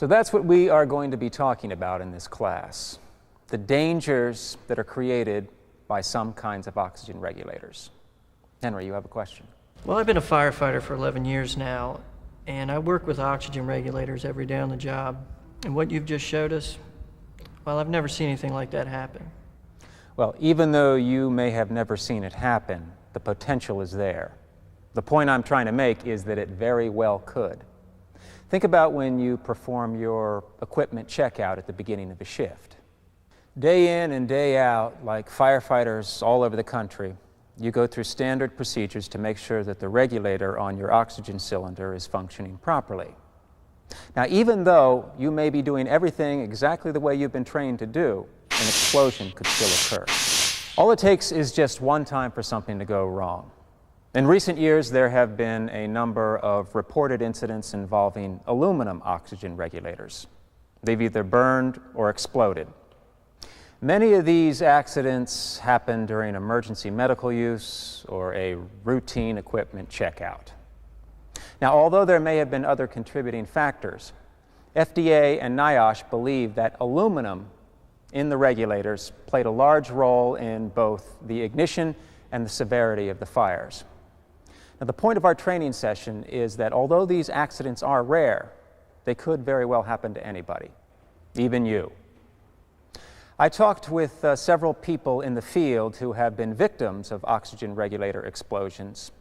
So that's what we are going to be talking about in this class, the dangers that are created by some kinds of oxygen regulators. Henry, you have a question? Well, I've been a firefighter for 11 years now, and I work with oxygen regulators every day on the job. And what you've just showed us, well, I've never seen anything like that happen. Well, even though you may have never seen it happen, the potential is there. The point I'm trying to make is that it very well could. Think about when you perform your equipment checkout at the beginning of a shift. Day in and day out, like firefighters all over the country, you go through standard procedures to make sure that the regulator on your oxygen cylinder is functioning properly. Now, even though you may be doing everything exactly the way you've been trained to do, an explosion could still occur. All it takes is just one time for something to go wrong. In recent years, there have been a number of reported incidents involving aluminum oxygen regulators. They've either burned or exploded. Many of these accidents happen during emergency medical use or a routine equipment checkout. Now, although there may have been other contributing factors, FDA and NIOSH believe that aluminum in the regulators played a large role in both the ignition and the severity of the fires. Now, the point of our training session is that although these accidents are rare, they could very well happen to anybody, even you. I talked with several people in the field who have been victims of oxygen regulator explosions,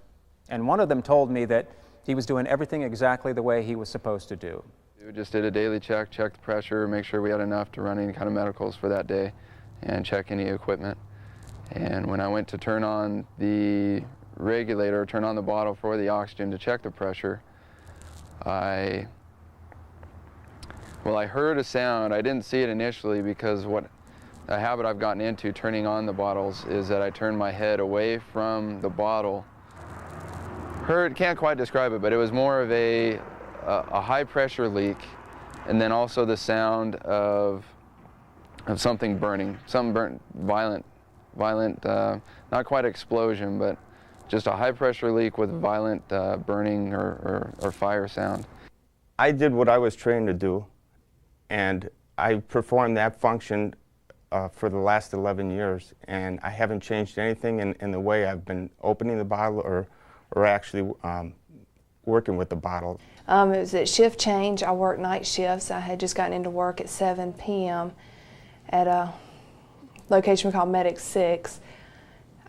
and one of them told me that he was doing everything exactly the way he was supposed to do. We just did a daily check the pressure, make sure we had enough to run any kind of medicals for that day, and check any equipment. And when I went to turn on the regulator, turn on the bottle for the oxygen to check the pressure, I heard a sound. I didn't see it initially because a habit I've gotten into turning on the bottles is that I turn my head away from the bottle. Can't quite describe it, but it was more of a high pressure leak, and then also the sound of something burning, something burnt, violent, not quite explosion, but just a high pressure leak with violent burning or fire sound. I did what I was trained to do, and I performed that function for the last 11 years, and I haven't changed anything in the way I've been opening the bottle or actually working with the bottle. It was at shift change. I worked night shifts. I had just gotten into work at 7 p.m. at a location we call Medic 6.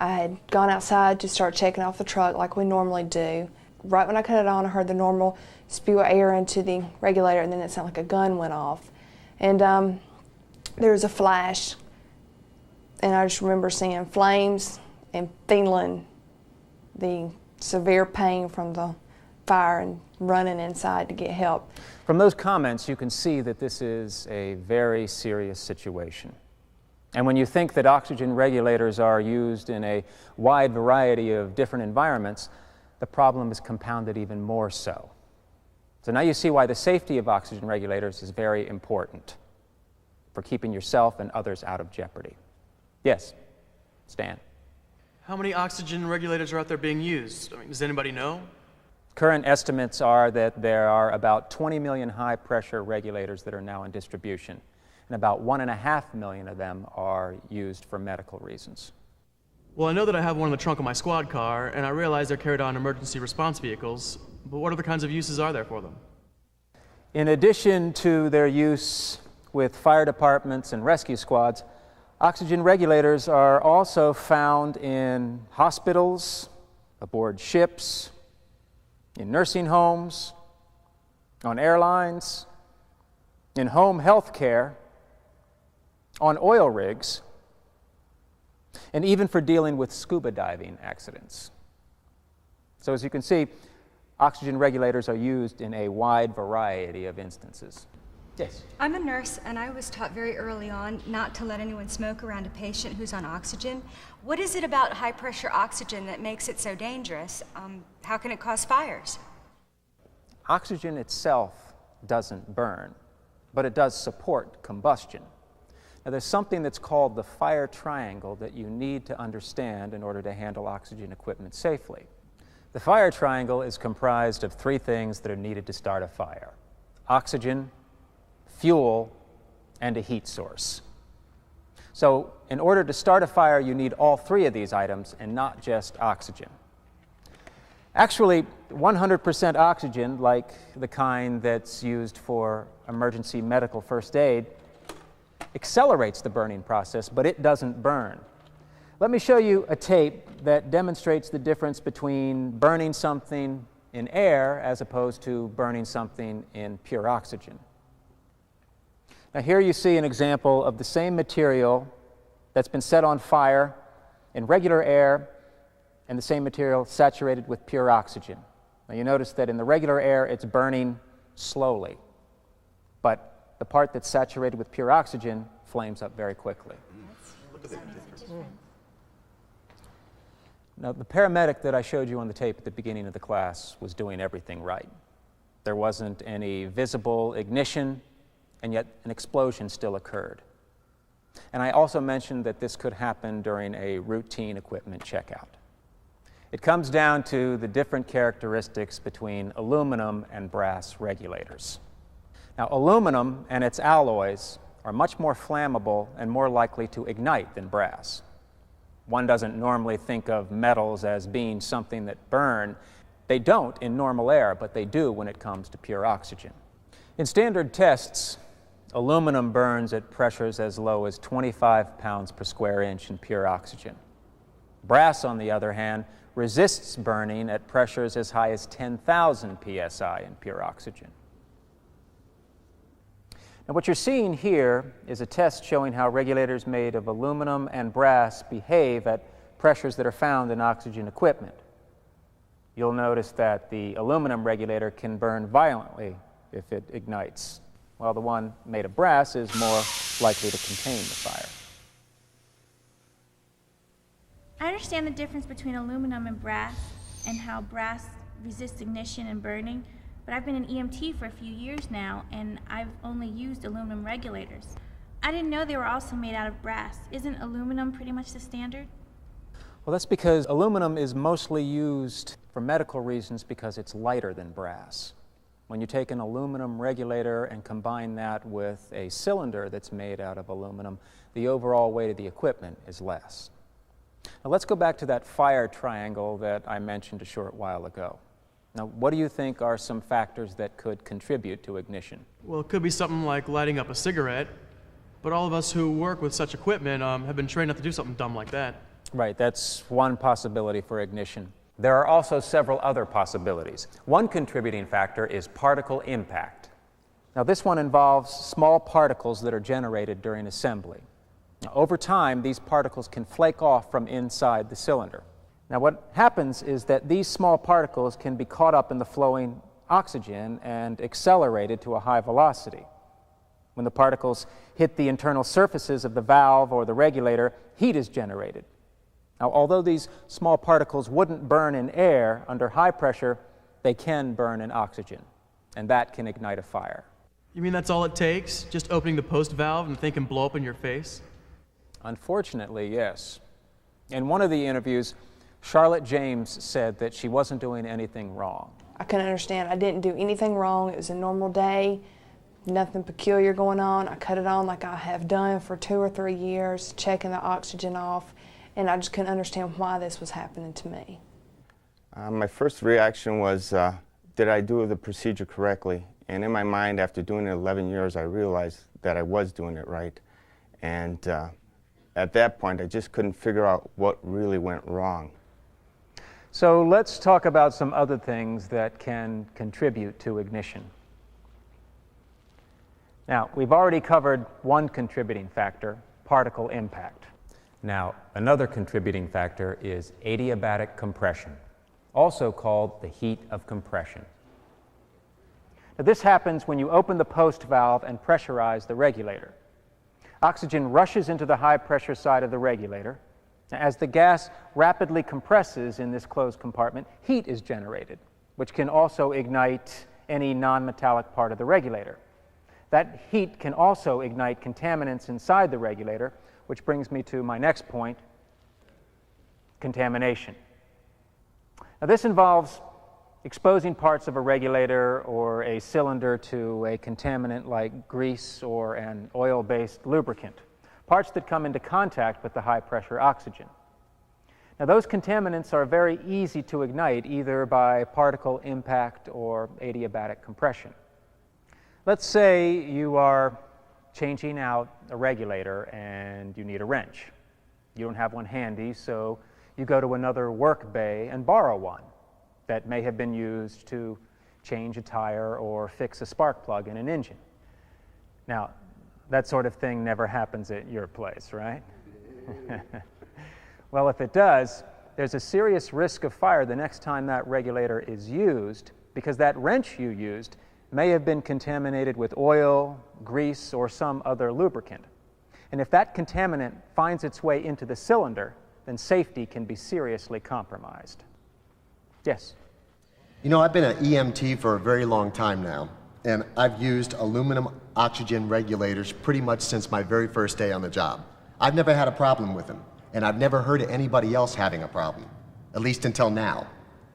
I had gone outside to start checking off the truck like we normally do. Right when I cut it on, I heard the normal spew of air into the regulator, and then it sounded like a gun went off. And there was a flash, and I just remember seeing flames and feeling the severe pain from the fire and running inside to get help. From those comments, you can see that this is a very serious situation. And when you think that oxygen regulators are used in a wide variety of different environments, the problem is compounded even more so. So now you see why the safety of oxygen regulators is very important for keeping yourself and others out of jeopardy. Yes, Stan. How many oxygen regulators are out there being used? I mean, does anybody know? Current estimates are that there are about 20 million high-pressure regulators that are now in distribution, and about 1.5 million of them are used for medical reasons. Well, I know that I have one in the trunk of my squad car, and I realize they're carried on emergency response vehicles, but what other kinds of uses are there for them? In addition to their use with fire departments and rescue squads, oxygen regulators are also found in hospitals, aboard ships, in nursing homes, on airlines, in home health care, on oil rigs, and even for dealing with scuba diving accidents. So as you can see, oxygen regulators are used in a wide variety of instances. Yes? I'm a nurse, and I was taught very early on not to let anyone smoke around a patient who's on oxygen. What is it about high-pressure oxygen that makes it so dangerous? How can it cause fires? Oxygen itself doesn't burn, but it does support combustion. Now, there's something that's called the fire triangle that you need to understand in order to handle oxygen equipment safely. The fire triangle is comprised of three things that are needed to start a fire: oxygen, fuel, and a heat source. So in order to start a fire, you need all three of these items and not just oxygen. Actually, 100% oxygen, like the kind that's used for emergency medical first aid, accelerates the burning process, but it doesn't burn. Let me show you a tape that demonstrates the difference between burning something in air as opposed to burning something in pure oxygen. Now here you see an example of the same material that's been set on fire in regular air and the same material saturated with pure oxygen. Now you notice that in the regular air it's burning slowly, but the part that's saturated with pure oxygen flames up very quickly. Now the paramedic that I showed you on the tape at the beginning of the class was doing everything right. There wasn't any visible ignition, and yet an explosion still occurred. And I also mentioned that this could happen during a routine equipment checkout. It comes down to the different characteristics between aluminum and brass regulators. Now, aluminum and its alloys are much more flammable and more likely to ignite than brass. One doesn't normally think of metals as being something that burn. They don't in normal air, but they do when it comes to pure oxygen. In standard tests, aluminum burns at pressures as low as 25 pounds per square inch in pure oxygen. Brass, on the other hand, resists burning at pressures as high as 10,000 psi in pure oxygen. Now, what you're seeing here is a test showing how regulators made of aluminum and brass behave at pressures that are found in oxygen equipment. You'll notice that the aluminum regulator can burn violently if it ignites, while the one made of brass is more likely to contain the fire. I understand the difference between aluminum and brass and how brass resists ignition and burning, but I've been an EMT for a few years now and I've only used aluminum regulators. I didn't know they were also made out of brass. Isn't aluminum pretty much the standard? Well, that's because aluminum is mostly used for medical reasons because it's lighter than brass. When you take an aluminum regulator and combine that with a cylinder that's made out of aluminum, the overall weight of the equipment is less. Now let's go back to that fire triangle that I mentioned a short while ago. Now, what do you think are some factors that could contribute to ignition? Well, it could be something like lighting up a cigarette, but all of us who work with such equipment have been trained not to do something dumb like that. Right, that's one possibility for ignition. There are also several other possibilities. One contributing factor is particle impact. Now, this one involves small particles that are generated during assembly. Now, over time, these particles can flake off from inside the cylinder. Now, what happens is that these small particles can be caught up in the flowing oxygen and accelerated to a high velocity. When the particles hit the internal surfaces of the valve or the regulator, heat is generated. Now, although these small particles wouldn't burn in air under high pressure, they can burn in oxygen, and that can ignite a fire. You mean that's all it takes? Just opening the post valve and the thing can blow up in your face? Unfortunately, yes. In one of the interviews, Charlotte James said that she wasn't doing anything wrong. I couldn't understand. I didn't do anything wrong. It was a normal day, nothing peculiar going on. I cut it on like I have done for 2 or 3 years, checking the oxygen off, and I just couldn't understand why this was happening to me. My first reaction was, did I do the procedure correctly? And in my mind, after doing it 11 years, I realized that I was doing it right. And at that point, I just couldn't figure out what really went wrong. So let's talk about some other things that can contribute to ignition. Now, we've already covered one contributing factor, particle impact. Now, another contributing factor is adiabatic compression, also called the heat of compression. Now, this happens when you open the post valve and pressurize the regulator. Oxygen rushes into the high pressure side of the regulator. As the gas rapidly compresses in this closed compartment, heat is generated, which can also ignite any non-metallic part of the regulator. That heat can also ignite contaminants inside the regulator, which brings me to my next point, contamination. Now, this involves exposing parts of a regulator or a cylinder to a contaminant like grease or an oil-based lubricant, parts that come into contact with the high-pressure oxygen. Now, those contaminants are very easy to ignite either by particle impact or adiabatic compression. Let's say you are changing out a regulator and you need a wrench. You don't have one handy, so you go to another work bay and borrow one that may have been used to change a tire or fix a spark plug in an engine. Now, that sort of thing never happens at your place, right? Well, if it does, there's a serious risk of fire the next time that regulator is used, because that wrench you used may have been contaminated with oil, grease, or some other lubricant. And if that contaminant finds its way into the cylinder, then safety can be seriously compromised. Yes? You know, I've been an EMT for a very long time now, and I've used aluminum oxygen regulators pretty much since my very first day on the job. I've never had a problem with them, and I've never heard of anybody else having a problem, at least until now.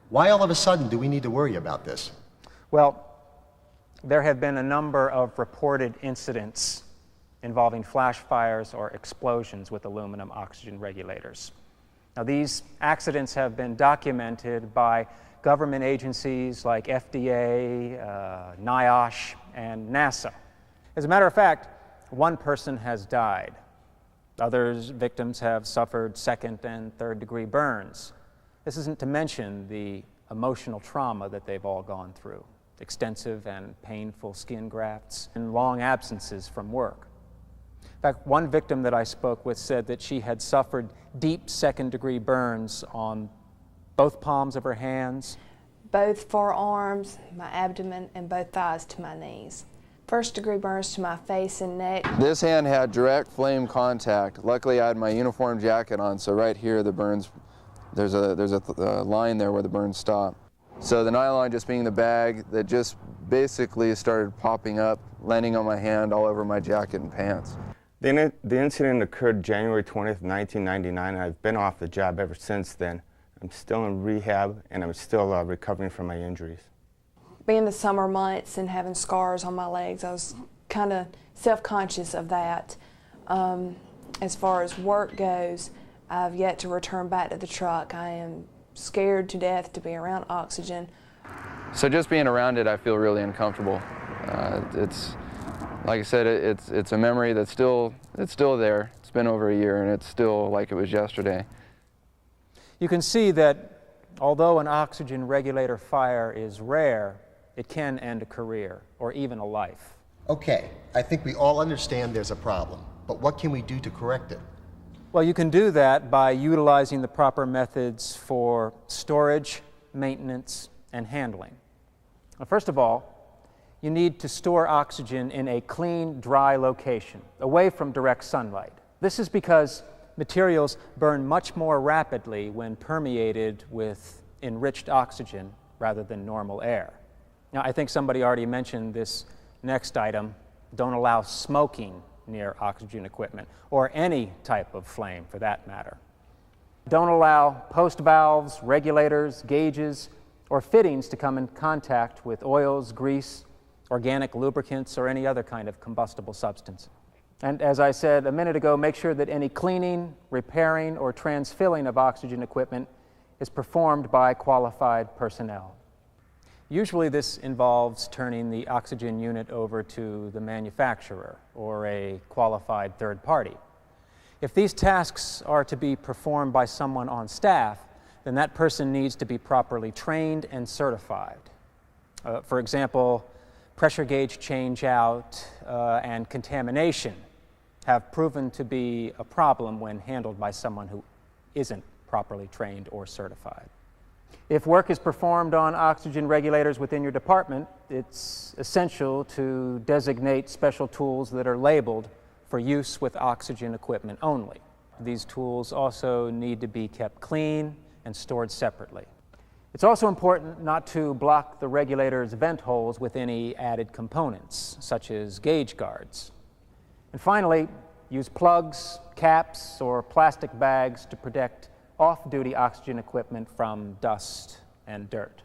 Why all of a sudden do we need to worry about this? Well, there have been a number of reported incidents involving flash fires or explosions with aluminum oxygen regulators. Now, these accidents have been documented by government agencies like FDA, NIOSH, and NASA. As a matter of fact, one person has died. Others victims have suffered second and third degree burns. This isn't to mention the emotional trauma that they've all gone through, extensive and painful skin grafts, and long absences from work. In fact, one victim that I spoke with said that she had suffered deep second-degree burns on both palms of her hands, both forearms, my abdomen, and both thighs to my knees. First-degree burns to my face and neck. This hand had direct flame contact. Luckily, I had my uniform jacket on, so right here the burns, there's a line there where the burns stop. So the nylon just being the bag that just basically started popping up, landing on my hand all over my jacket and pants. The incident occurred January 20th, 1999, and I've been off the job ever since then. I'm still in rehab, and I'm still recovering from my injuries. Being the summer months and having scars on my legs, I was kind of self-conscious of that. As far as work goes, I've yet to return back to the truck. I am scared to death to be around oxygen. So just being around it, I feel really uncomfortable. It's, like I said, it's a memory that's still there. It's been over a year, and it's still like it was yesterday. You can see that although an oxygen regulator fire is rare, it can end a career or even a life. Okay, I think we all understand there's a problem, but what can we do to correct it? Well, you can do that by utilizing the proper methods for storage, maintenance, and handling. Now, first of all, you need to store oxygen in a clean, dry location, away from direct sunlight. This is because materials burn much more rapidly when permeated with enriched oxygen rather than normal air. Now, I think somebody already mentioned this next item. Don't allow smoking near oxygen equipment, or any type of flame for that matter. Don't allow post valves, regulators, gauges, or fittings to come in contact with oils, grease, organic lubricants, or any other kind of combustible substance. And as I said a minute ago, make sure that any cleaning, repairing, or transfilling of oxygen equipment is performed by qualified personnel. Usually this involves turning the oxygen unit over to the manufacturer or a qualified third party. If these tasks are to be performed by someone on staff, then that person needs to be properly trained and certified. For example, pressure gauge change out and contamination have proven to be a problem when handled by someone who isn't properly trained or certified. If work is performed on oxygen regulators within your department, it's essential to designate special tools that are labeled for use with oxygen equipment only. These tools also need to be kept clean and stored separately. It's also important not to block the regulator's vent holes with any added components, such as gauge guards. And finally, use plugs, caps, or plastic bags to protect off-duty oxygen equipment from dust and dirt.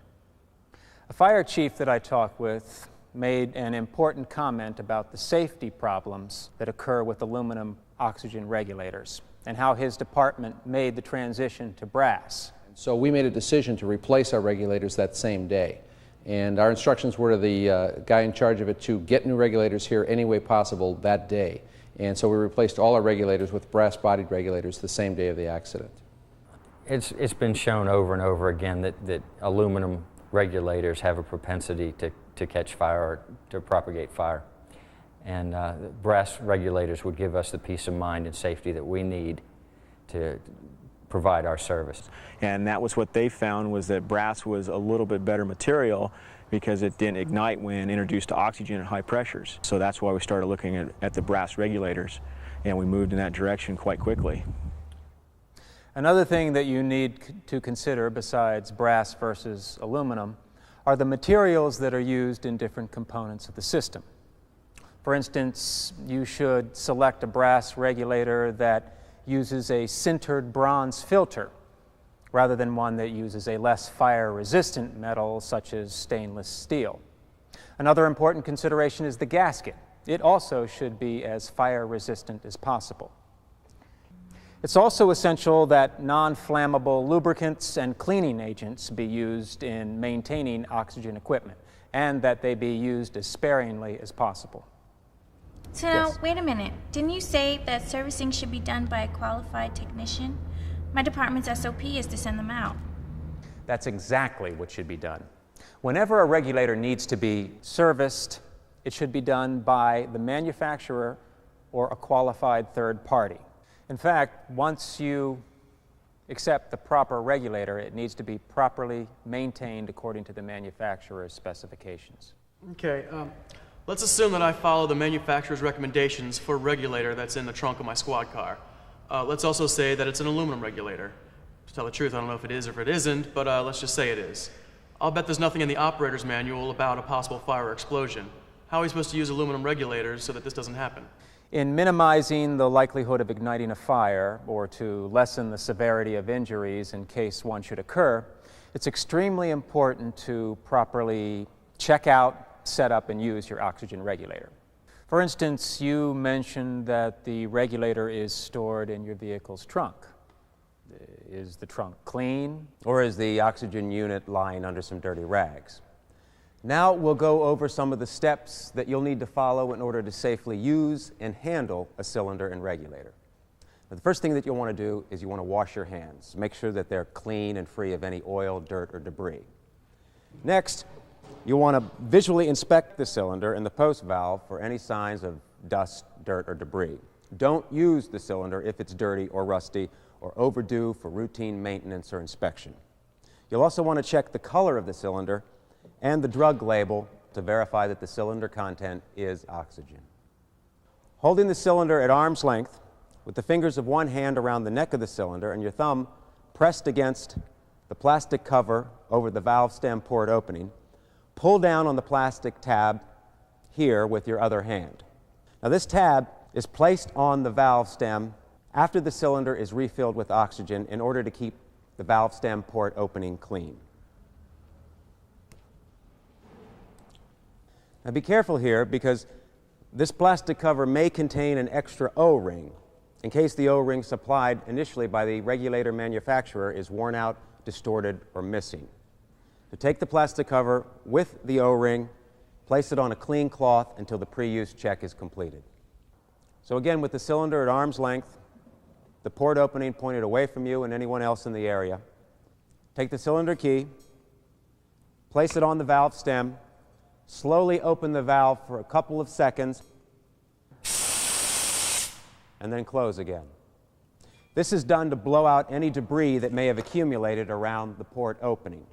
A fire chief that I talked with made an important comment about the safety problems that occur with aluminum oxygen regulators and how his department made the transition to brass. So we made a decision to replace our regulators that same day. And our instructions were to the guy in charge of it to get new regulators here any way possible that day. And so we replaced all our regulators with brass-bodied regulators the same day of the accident. It's been shown over and over again that aluminum regulators have a propensity to catch fire or to propagate fire. And brass regulators would give us the peace of mind and safety that we need to provide our service. And that was what they found, was that brass was a little bit better material because it didn't ignite when introduced to oxygen at high pressures. So that's why we started looking at the brass regulators, and we moved in that direction quite quickly. Another thing that you need to consider besides brass versus aluminum are the materials that are used in different components of the system. For instance, you should select a brass regulator that uses a sintered bronze filter rather than one that uses a less fire-resistant metal such as stainless steel. Another important consideration is the gasket. It also should be as fire-resistant as possible. It's also essential that non-flammable lubricants and cleaning agents be used in maintaining oxygen equipment, and that they be used as sparingly as possible. So now, wait a minute. Didn't you say that servicing should be done by a qualified technician? My department's SOP is to send them out. That's exactly what should be done. Whenever a regulator needs to be serviced, it should be done by the manufacturer or a qualified third party. In fact, once you accept the proper regulator, it needs to be properly maintained according to the manufacturer's specifications. Okay, let's assume that I follow the manufacturer's recommendations for a regulator that's in the trunk of my squad car. Let's also say that it's an aluminum regulator. To tell the truth, I don't know if it is or if it isn't, but let's just say it is. I'll bet there's nothing in the operator's manual about a possible fire or explosion. How are we supposed to use aluminum regulators so that this doesn't happen? In minimizing the likelihood of igniting a fire or to lessen the severity of injuries in case one should occur, it's extremely important to properly check out, set up, and use your oxygen regulator. For instance, you mentioned that the regulator is stored in your vehicle's trunk. Is the trunk clean? Or is the oxygen unit lying under some dirty rags? Now we'll go over some of the steps that you'll need to follow in order to safely use and handle a cylinder and regulator. Now, the first thing that you'll want to do is you want to wash your hands. Make sure that they're clean and free of any oil, dirt, or debris. Next, you'll want to visually inspect the cylinder and the post valve for any signs of dust, dirt, or debris. Don't use the cylinder if it's dirty or rusty or overdue for routine maintenance or inspection. You'll also want to check the color of the cylinder and the drug label to verify that the cylinder content is oxygen. Holding the cylinder at arm's length with the fingers of one hand around the neck of the cylinder and your thumb pressed against the plastic cover over the valve stem port opening, pull down on the plastic tab here with your other hand. Now this tab is placed on the valve stem after the cylinder is refilled with oxygen in order to keep the valve stem port opening clean. Now be careful here because this plastic cover may contain an extra O-ring in case the O-ring supplied initially by the regulator manufacturer is worn out, distorted, or missing. So take the plastic cover with the O-ring, place it on a clean cloth until the pre-use check is completed. So again, with the cylinder at arm's length, the port opening pointed away from you and anyone else in the area, take the cylinder key, place it on the valve stem, slowly open the valve for a couple of seconds, and then close again. This is done to blow out any debris that may have accumulated around the port opening.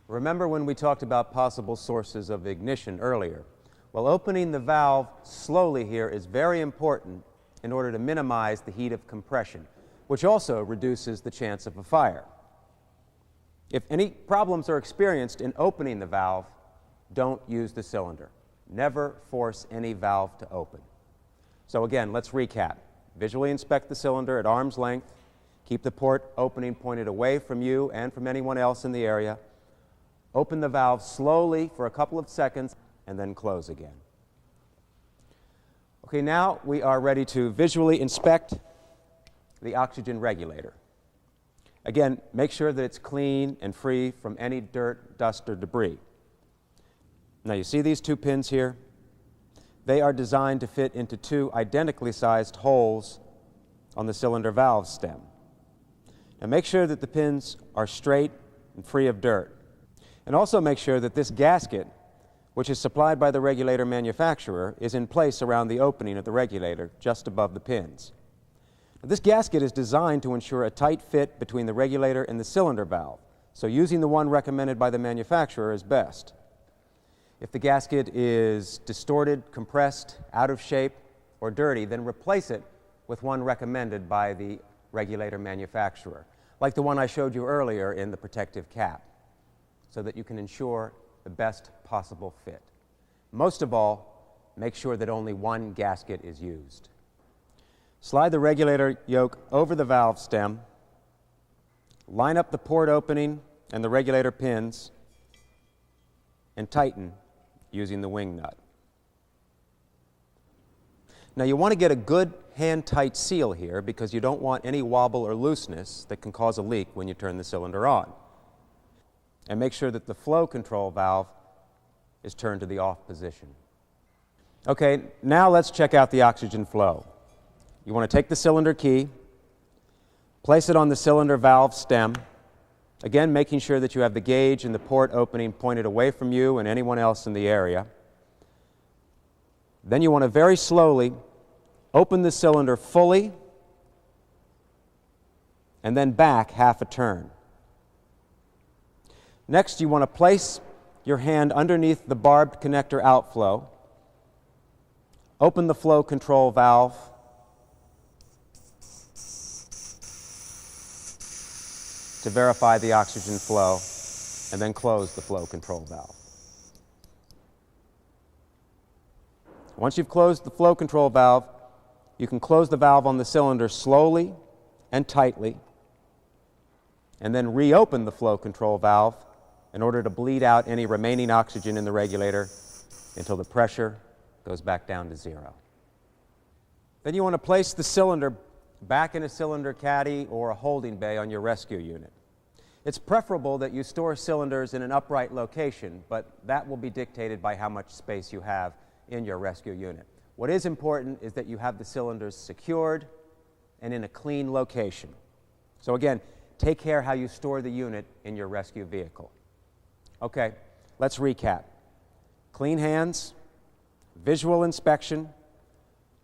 Remember when we talked about possible sources of ignition earlier? Well, opening the valve slowly here is very important in order to minimize the heat of compression, which also reduces the chance of a fire. If any problems are experienced in opening the valve, don't use the cylinder. Never force any valve to open. So again, let's recap. Visually inspect the cylinder at arm's length. Keep the port opening pointed away from you and from anyone else in the area. Open the valve slowly for a couple of seconds and then close again. Okay, now we are ready to visually inspect the oxygen regulator. Again, make sure that it's clean and free from any dirt, dust, or debris. Now you see these two pins here? They are designed to fit into two identically sized holes on the cylinder valve stem. Now make sure that the pins are straight and free of dirt. And also make sure that this gasket, which is supplied by the regulator manufacturer, is in place around the opening of the regulator just above the pins. Now, this gasket is designed to ensure a tight fit between the regulator and the cylinder valve, so using the one recommended by the manufacturer is best. If the gasket is distorted, compressed, out of shape, or dirty, then replace it with one recommended by the regulator manufacturer, like the one I showed you earlier in the protective cap, so that you can ensure the best possible fit. Most of all, make sure that only one gasket is used. Slide the regulator yoke over the valve stem, line up the port opening and the regulator pins, and tighten using the wing nut. Now you want to get a good hand-tight seal here because you don't want any wobble or looseness that can cause a leak when you turn the cylinder on. And make sure that the flow control valve is turned to the off position. Okay, now let's check out the oxygen flow. You want to take the cylinder key, place it on the cylinder valve stem, again making sure that you have the gauge and the port opening pointed away from you and anyone else in the area. Then you want to very slowly open the cylinder fully and then back half a turn. Next, you want to place your hand underneath the barbed connector outflow, open the flow control valve, to verify the oxygen flow, and then close the flow control valve. Once you've closed the flow control valve, you can close the valve on the cylinder slowly and tightly, and then reopen the flow control valve in order to bleed out any remaining oxygen in the regulator until the pressure goes back down to zero. Then you want to place the cylinder back in a cylinder caddy or a holding bay on your rescue unit. It's preferable that you store cylinders in an upright location, but that will be dictated by how much space you have in your rescue unit. What is important is that you have the cylinders secured and in a clean location. So again, take care how you store the unit in your rescue vehicle. Okay, let's recap. Clean hands, visual inspection,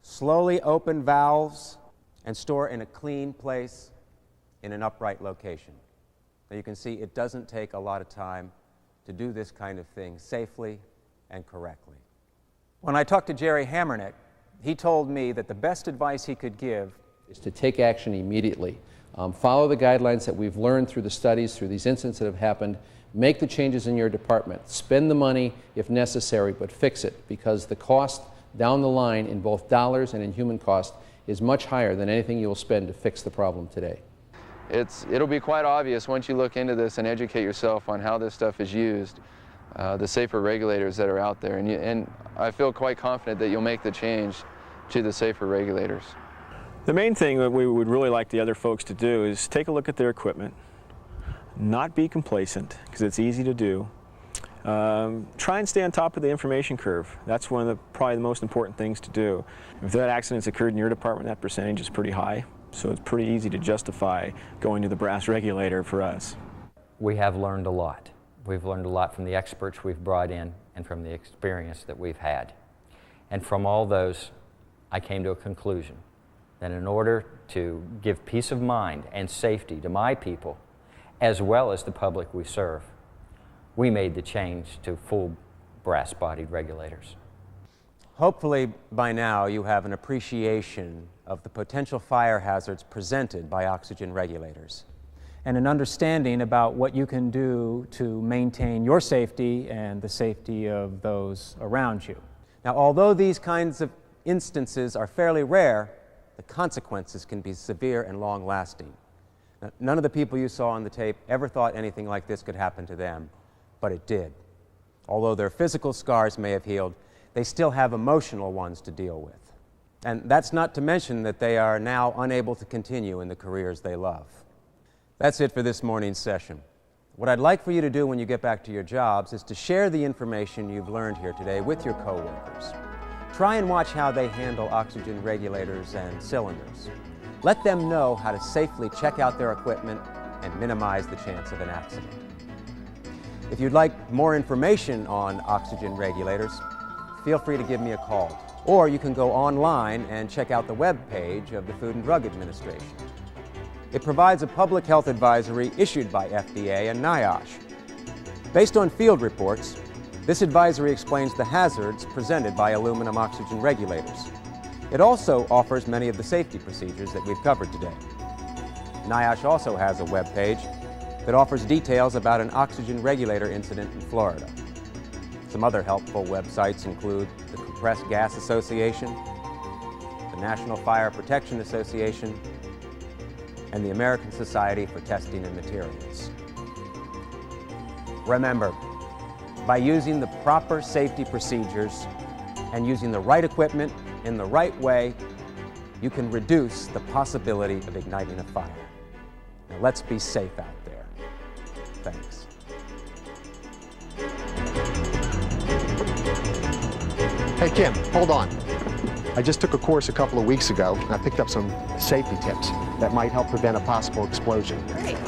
slowly open valves, and store in a clean place in an upright location. Now you can see it doesn't take a lot of time to do this kind of thing safely and correctly. When I talked to Jerry Hammernick, he told me that the best advice he could give is to take action immediately. Follow the guidelines that we've learned through the studies, through these incidents that have happened. Make the changes in your department. Spend the money if necessary, but fix it, because the cost down the line in both dollars and in human cost is much higher than anything you'll spend to fix the problem today. It'll be quite obvious once you look into this and educate yourself on how this stuff is used, the safer regulators that are out there. And I feel quite confident that you'll make the change to the safer regulators. The main thing that we would really like the other folks to do is take a look at their equipment, not be complacent, because it's easy to do. Try and stay on top of the information curve. That's one of probably the most important things to do. If that accident's occurred in your department, that percentage is pretty high. So it's pretty easy to justify going to the brass regulator for us. We have learned a lot. We've learned a lot from the experts we've brought in and from the experience that we've had. And from all those, I came to a conclusion that in order to give peace of mind and safety to my people, as well as the public we serve, we made the change to full brass-bodied regulators. Hopefully by now you have an appreciation of the potential fire hazards presented by oxygen regulators, and an understanding about what you can do to maintain your safety and the safety of those around you. Now, although these kinds of instances are fairly rare, the consequences can be severe and long-lasting. Now, none of the people you saw on the tape ever thought anything like this could happen to them, but it did. Although their physical scars may have healed, they still have emotional ones to deal with. And that's not to mention that they are now unable to continue in the careers they love. That's it for this morning's session. What I'd like for you to do when you get back to your jobs is to share the information you've learned here today with your coworkers. Try and watch how they handle oxygen regulators and cylinders. Let them know how to safely check out their equipment and minimize the chance of an accident. If you'd like more information on oxygen regulators, feel free to give me a call. Or you can go online and check out the web page of the Food and Drug Administration. It provides a public health advisory issued by FDA and NIOSH. Based on field reports, this advisory explains the hazards presented by aluminum oxygen regulators. It also offers many of the safety procedures that we've covered today. NIOSH also has a web page that offers details about an oxygen regulator incident in Florida. Some other helpful websites include the Compressed Gas Association, the National Fire Protection Association, and the American Society for Testing and Materials. Remember, by using the proper safety procedures and using the right equipment in the right way, you can reduce the possibility of igniting a fire. Now let's be safe out there. Thanks. Hey, Kim, hold on. I just took a course a couple of weeks ago, and I picked up some safety tips that might help prevent a possible explosion. Great.